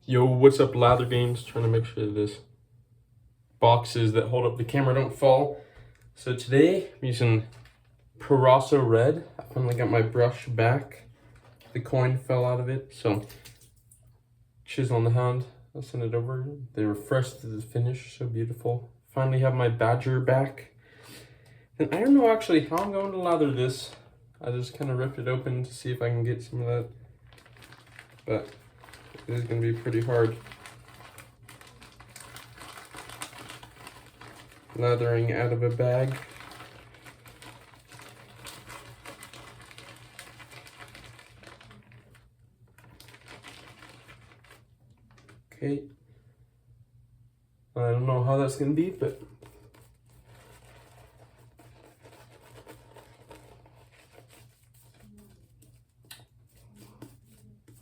Yo, what's up, Lather Games? Trying to make sure this boxes that hold up the camera don't fall. So today I'm using Proraso Red. I finally got my brush back. The coin fell out of it, so chisel on the hand. I'll send it over. They refreshed the finish, so beautiful. Finally have my Badger back. And I don't know actually how I'm going to lather this. I just kind of ripped it open to see if I can get some of that, but it is going to be pretty hard. Lathering out of a bag. Okay. I don't know how that's going to be, but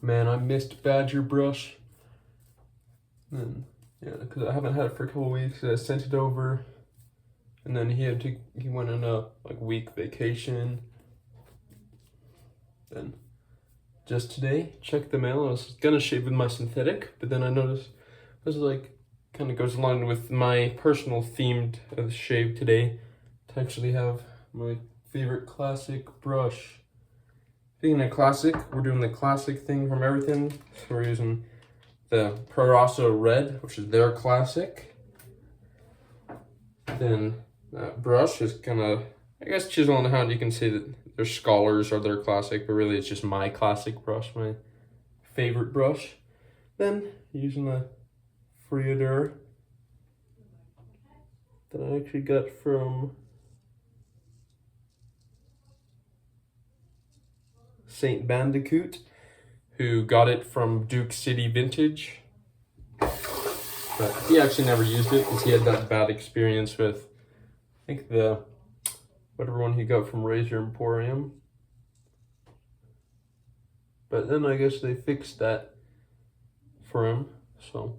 man, I missed Badger brush. And yeah, because I haven't had it for a couple weeks. I sent it over, and then he went on a week vacation. Then just today, checked the mail. I was gonna shave with my synthetic, but then I noticed it was kind of goes along with my personal themed shave today to actually have my favorite classic brush. Being a classic, we're doing the classic thing from everything. So we're using the Proraso Red, which is their classic. Then that brush is gonna, I guess, chisel on the hand. You can say that their scholars are their classic, but really it's just my classic brush, my favorite brush. Then using the Frieder that I actually got from Saint Bandicoot, who got it from Duke City Vintage. But he actually never used it because he had that bad experience with, I think, the whatever one he got from Razor Emporium. But then I guess they fixed that for him, so.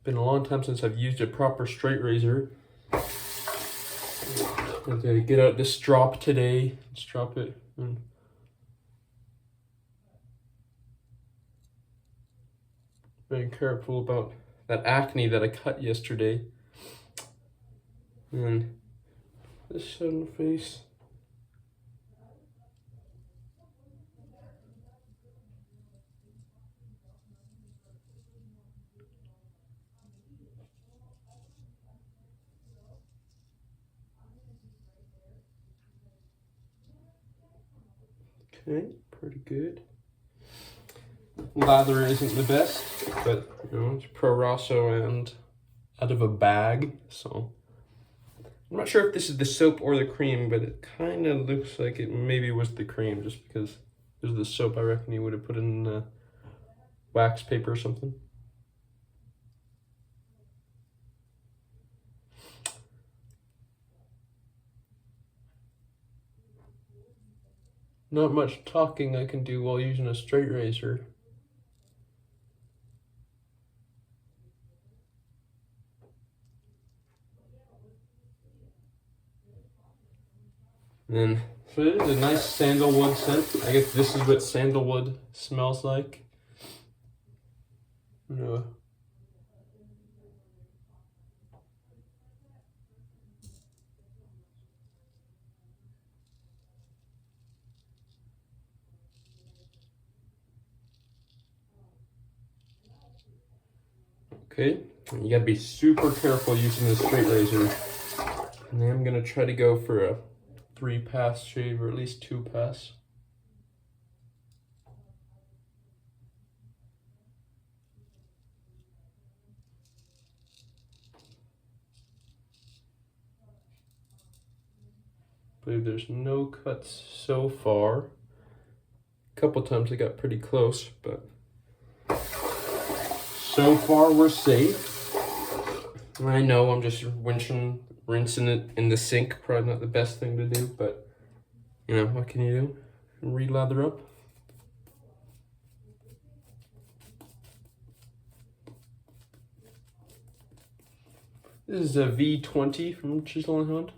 Been a long time since I've used a proper straight razor. I'm gonna get out this strop today. Let's drop it. Very careful about that acne that I cut yesterday. And this side on the face. Okay, pretty good. Lather isn't the best, but you know, it's Proraso and out of a bag, so I'm not sure if this is the soap or the cream, but it kind of looks like it maybe was the cream, just because there's the soap. I reckon you would have put in wax paper or something. Not much talking I can do while using a straight razor. And then, so it is a nice sandalwood scent. I guess this is what sandalwood smells like. No. Okay, you gotta be super careful using the straight razor. And then I'm gonna try to go for a 3-pass shave, or at least 2-pass. I believe there's no cuts so far. A couple times I got pretty close, but so far we're safe. I know I'm just rinsing it in the sink. Probably not the best thing to do, but you know, what can you do? Re-lather up. This is a V20 from Chisel & Hunt,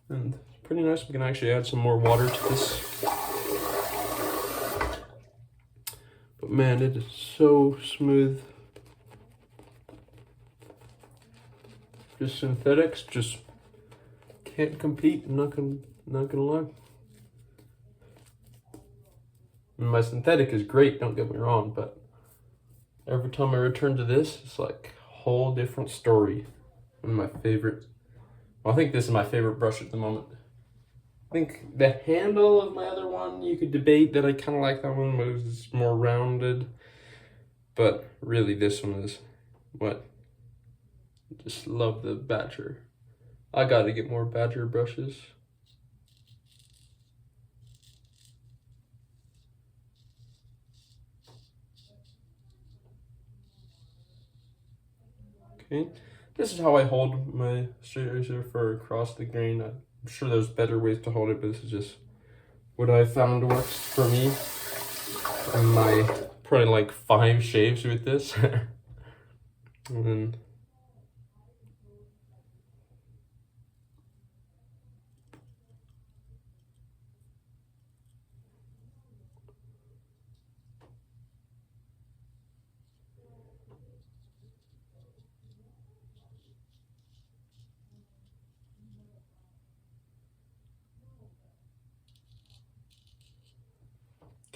and pretty nice. We can actually add some more water to this. But man, it is so smooth. Just synthetics, just can't compete. I'm not gonna lie. And my synthetic is great, don't get me wrong, but every time I return to this, it's like a whole different story. One of my favorite. Well, I think this is my favorite brush at the moment. I think the handle of my other one, you could debate that I kind of like that one, but it's more rounded. But really, this one is what? Just love the Badger. I gotta get more Badger brushes. Okay, this is how I hold my straight razor for across the grain. I'm sure there's better ways to hold it, but this is just what I found works for me. And my probably like 5 shaves with this. And then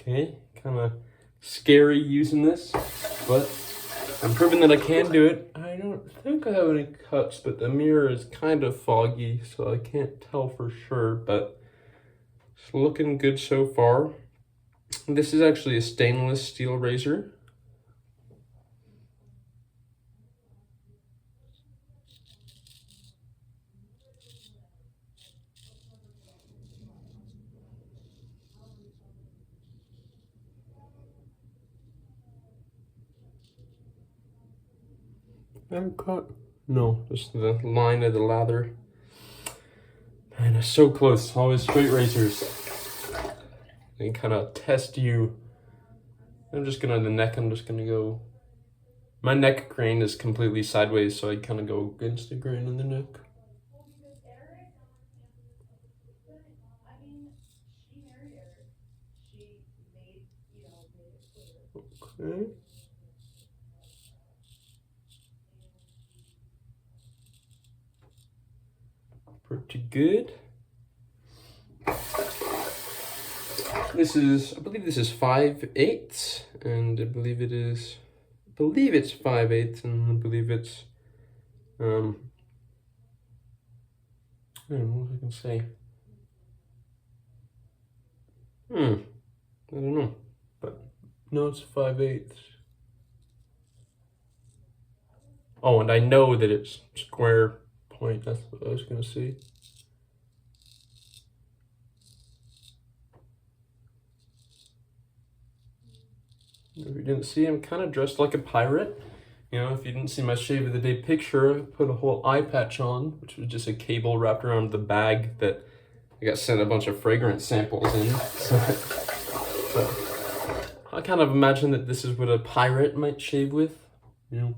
okay, kind of scary using this, but I'm proving that I can do it. I don't think I have any cuts, but the mirror is kind of foggy, so I can't tell for sure, but it's looking good so far. This is actually a stainless steel razor. I'm cut. No, just the line of the lather. Man, it's so close. Always straight razors. They kind of test you. I'm just gonna, the neck, I'm just gonna go. My neck grain is completely sideways, so I kind of go against the grain in the neck. Okay. Pretty good. This is, I believe this is 5/8, and I believe it's 5/8, and I believe it's, I don't know what I can say. I don't know, but no, it's 5/8. Oh, and I know that it's square point. That's what I was gonna say. If you didn't see, I'm kind of dressed like a pirate. You know, if you didn't see my shave of the day picture, I put a whole eye patch on, which was just a cable wrapped around the bag that I got sent a bunch of fragrance samples in. So I kind of imagine that this is what a pirate might shave with, you know,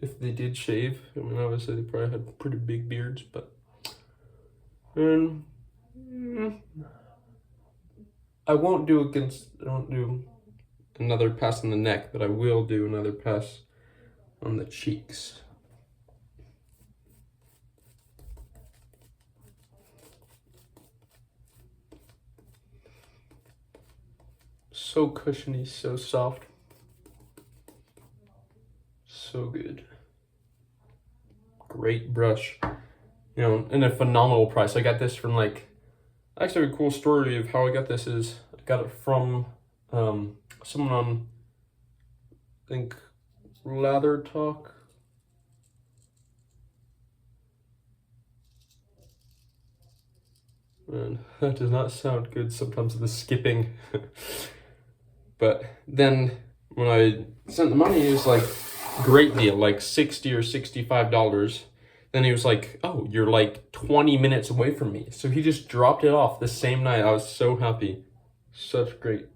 if they did shave. I mean, obviously they probably had pretty big beards, but I won't do another pass on the neck, but I will do another pass on the cheeks. So cushiony, so soft. So good. Great brush. You know, and a phenomenal price. I got this from like, actually a cool story of how I got this is I got it from someone on, I think, Lather Talk. Man, that does not sound good sometimes, the skipping. But then when I sent the money, it was like, great deal, like $60 or $65. Then he was like, oh, you're like 20 minutes away from me. So he just dropped it off the same night. I was so happy. Such great.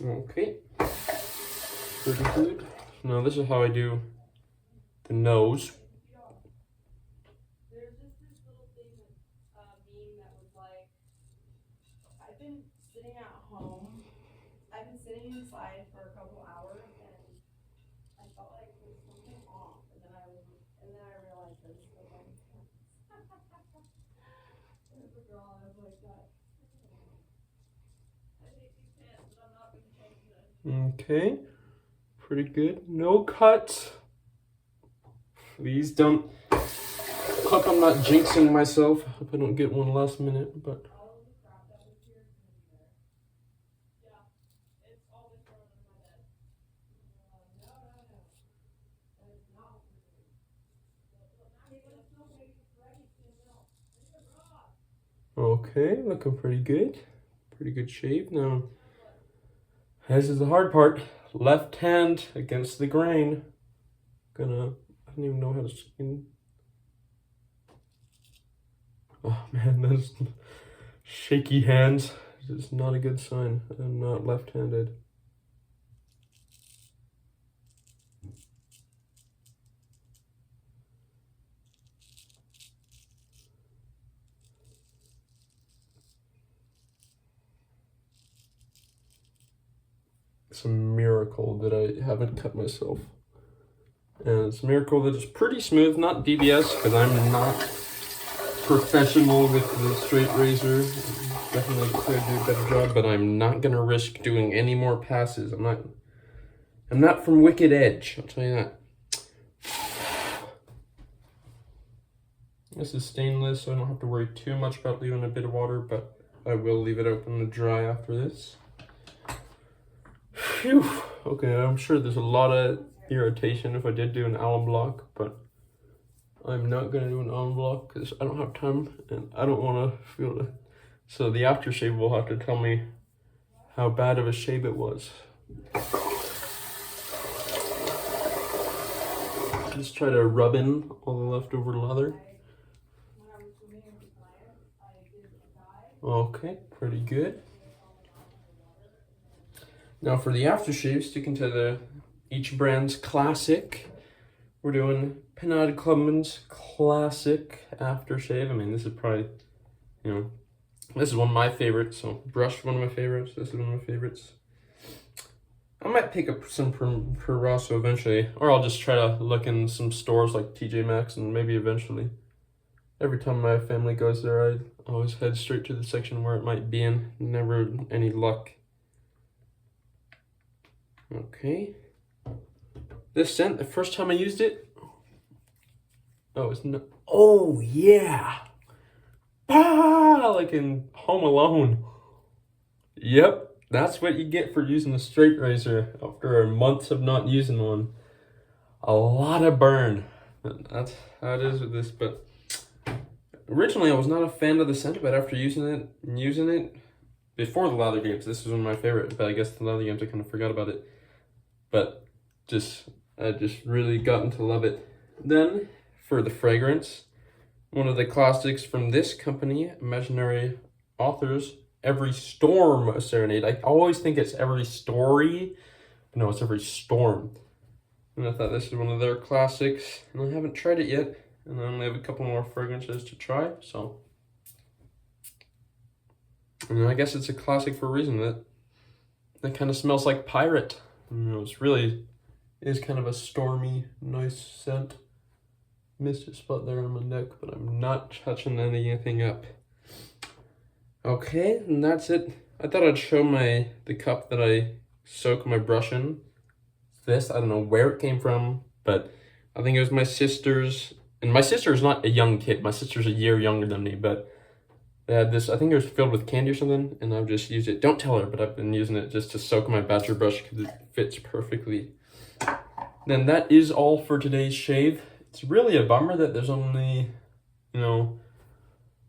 Okay, pretty good. Now this is how I do the nose. There's just this little thing that meme that was like, I've been sitting at home. I've been sitting inside for a couple hours, and I felt like there was something off, and then I realized this. But like, there's a girl, and I was like, that. I hate these pants, but I'm not gonna change them. Okay, pretty good. No cuts. Please don't. Hope I'm not jinxing myself. Hope I don't get one last minute, but. Okay, looking pretty good. Pretty good shave. Now, this is the hard part. Left hand against the grain. I don't even know how to skin. Oh man, those shaky hands. It's not a good sign. I'm not left-handed. It's a miracle that I haven't cut myself. And it's a miracle that it's pretty smooth, not DBS, because I'm not professional with the straight razor. Definitely could do a better job, but I'm not gonna risk doing any more passes. I'm not from Wicked Edge, I'll tell you that. This is stainless, so I don't have to worry too much about leaving a bit of water, but I will leave it open to dry after this. Phew. Okay, I'm sure there's a lot of irritation if I did do an alum block, but I'm not going to do an alum block because I don't have time and I don't want to feel it. So the aftershave will have to tell me how bad of a shave it was. Just try to rub in all the leftover leather. Okay, pretty good. Now for the aftershave, sticking to each brand's classic, we're doing Pinard Clubman's classic aftershave. I mean, this is probably, this is one of my favorites. So brush, one of my favorites. This is one of my favorites. I might pick up some Proraso eventually, or I'll just try to look in some stores like TJ Maxx, and maybe eventually. Every time my family goes there, I always head straight to the section where it might be in. Never any luck. Okay. This scent, the first time I used it, oh yeah! Ah, like in Home Alone. Yep, that's what you get for using a straight razor after months of not using one. A lot of burn. That's how it is with this, but originally I was not a fan of the scent, but after using it before the Lather Games, this was one of my favorites, but I guess the Lather Games I kind of forgot about it. But I just really gotten to love it. Then for the fragrance, one of the classics from this company, Imaginary Authors, Every Storm Serenade. I always think it's Every Story, but no, it's Every Storm. And I thought this is one of their classics, and I haven't tried it yet, and I only have a couple more fragrances to try, so. And I guess it's a classic for a reason. That kind of smells like pirate. It's really is kind of a stormy, nice scent. Missed a spot there on my neck, but I'm not touching anything up. Okay, and that's it. I thought I'd show the cup that I soak my brush in. This, I don't know where it came from, but I think it was my sister's. And my sister is not a young kid. My sister's a year younger than me, but they had this, I think it was filled with candy or something, and I've just used it. Don't tell her, but I've been using it just to soak my badger brush because it fits perfectly. Then that is all for today's shave. It's really a bummer that there's only, I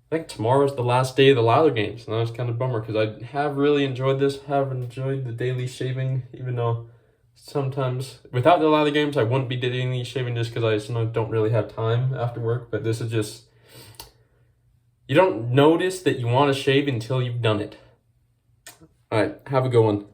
think tomorrow's the last day of the Lather Games, and that's kind of a bummer because I have really enjoyed this, have enjoyed the daily shaving, even though sometimes without the Lather Games I wouldn't be daily shaving just because I don't really have time after work, but this is just, You don't notice that you want to shave until you've done it. All right, have a good one.